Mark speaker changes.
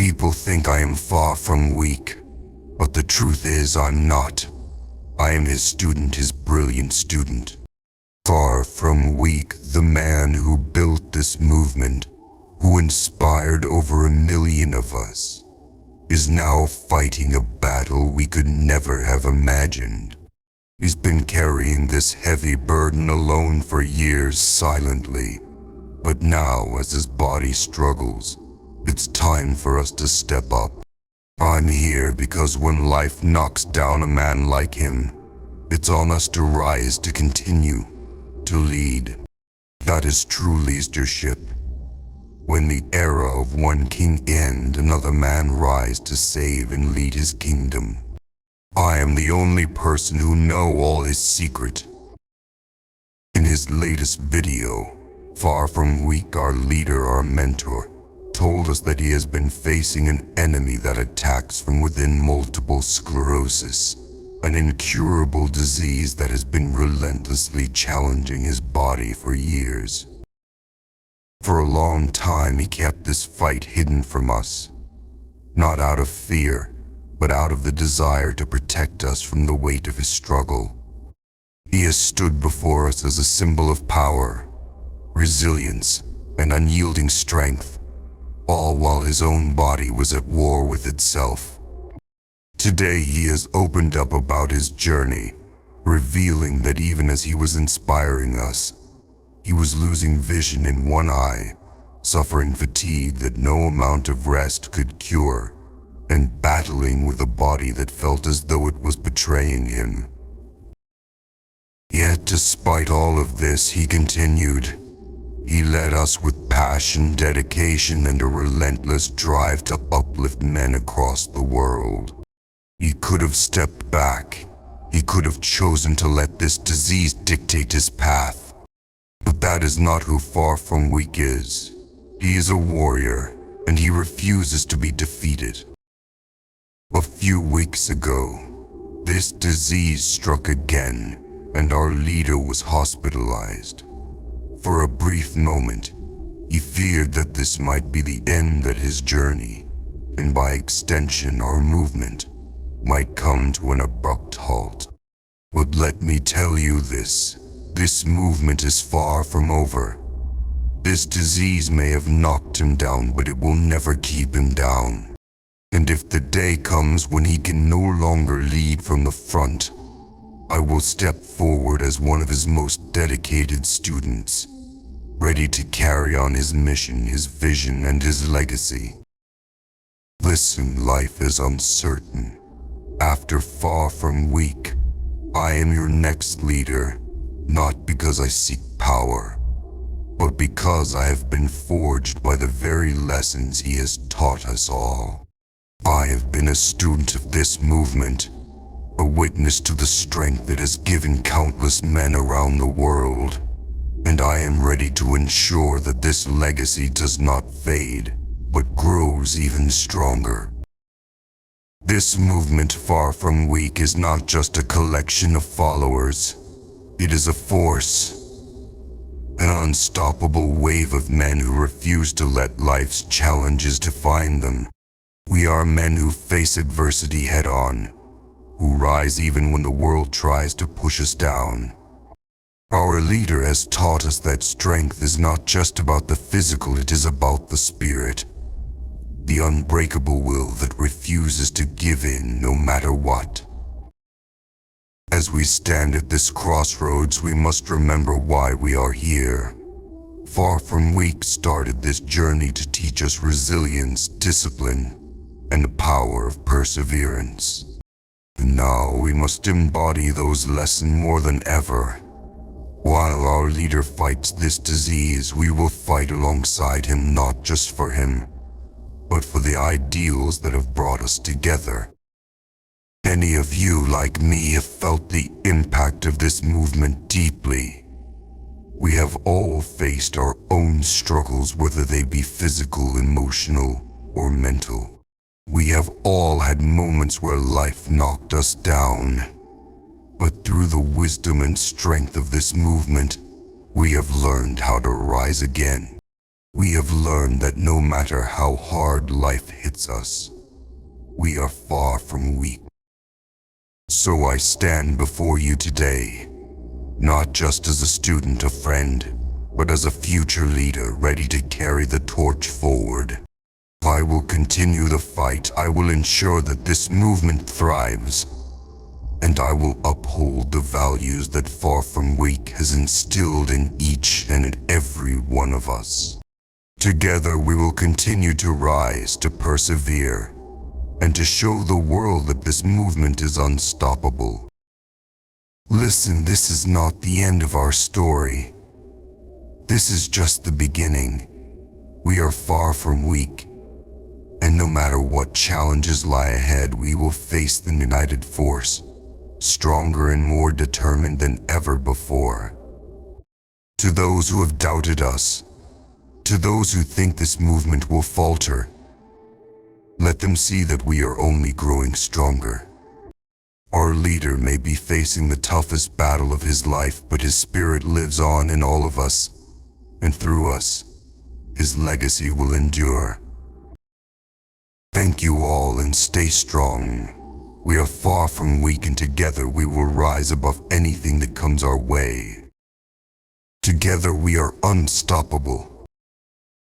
Speaker 1: People think I am far from weak, but the truth is I'm not. I am his student, his brilliant student. Far from weak, the man who built this movement, who inspired over 1 million of us, is now fighting a battle we could never have imagined. He's been carrying this heavy burden alone for years silently, but now as his body struggles, it's time for us to step up. I'm here because when life knocks down a man like him, it's on us to rise, to continue, to lead. That is true leadership. When the era of one king ends, another man rise to save and lead his kingdom. I am the only person who know all his secret. In his latest video, Far From Weak, our leader, our mentor, told us that he has been facing an enemy that attacks from within, multiple sclerosis, an incurable disease that has been relentlessly challenging his body for years. For a long time he kept this fight hidden from us, not out of fear, but out of the desire to protect us from the weight of his struggle. He has stood before us as a symbol of power, resilience, and unyielding strength, all while his own body was at war with itself. Today he has opened up about his journey, revealing that even as he was inspiring us, he was losing vision in one eye, suffering fatigue that no amount of rest could cure, and battling with a body that felt as though it was betraying him. Yet despite all of this, he continued. He led us with passion, dedication, and a relentless drive to uplift men across the world. He could have stepped back. He could have chosen to let this disease dictate his path. But that is not who Far From Weak is. He is a warrior, and he refuses to be defeated. A few weeks ago, this disease struck again, and our leader was hospitalized. For a brief moment, he feared that this might be the end of his journey, and by extension our movement might come to an abrupt halt. But let me tell you this movement is far from over. This disease may have knocked him down, but it will never keep him down. And if the day comes when he can no longer lead from the front, I will step forward as one of his most dedicated students, ready to carry on his mission, his vision, and his legacy. Listen, life is uncertain. After Far From Weak, I am your next leader, not because I seek power, but because I have been forged by the very lessons he has taught us all. I have been a student of this movement, a witness to the strength it has given countless men around the world, and I am ready to ensure that this legacy does not fade, but grows even stronger. This movement, Far From Weak, is not just a collection of followers. It is a force, an unstoppable wave of men who refuse to let life's challenges define them. We are men who face adversity head-on, who rise even when the world tries to push us down. Our leader has taught us that strength is not just about the physical, it is about the spirit, the unbreakable will that refuses to give in no matter what. As we stand at this crossroads, we must remember why we are here. Far From Weak started this journey to teach us resilience, discipline, and the power of perseverance. And now we must embody those lessons more than ever. While our leader fights this disease, we will fight alongside him, not just for him, but for the ideals that have brought us together. Many of you, like me, have felt the impact of this movement deeply. We have all faced our own struggles, whether they be physical, emotional, or mental. We have all had moments where life knocked us down. But through the wisdom and strength of this movement, we have learned how to rise again. We have learned that no matter how hard life hits us, we are far from weak. So I stand before you today, not just as a student, a friend, but as a future leader ready to carry the torch forward. I will continue the fight. I will ensure that this movement thrives, and I will uphold the values that Far From Weak has instilled in each and every one of us. Together we will continue to rise, to persevere, and to show the world that this movement is unstoppable. Listen, this is not the end of our story. This is just the beginning. We are far from weak, and no matter what challenges lie ahead, we will face them united force, stronger and more determined than ever before. To those who have doubted us, to those who think this movement will falter, let them see that we are only growing stronger. Our leader may be facing the toughest battle of his life, but his spirit lives on in all of us, and through us, his legacy will endure. Thank you all, and stay strong. We are far from weak, and together we will rise above anything that comes our way. Together we are unstoppable.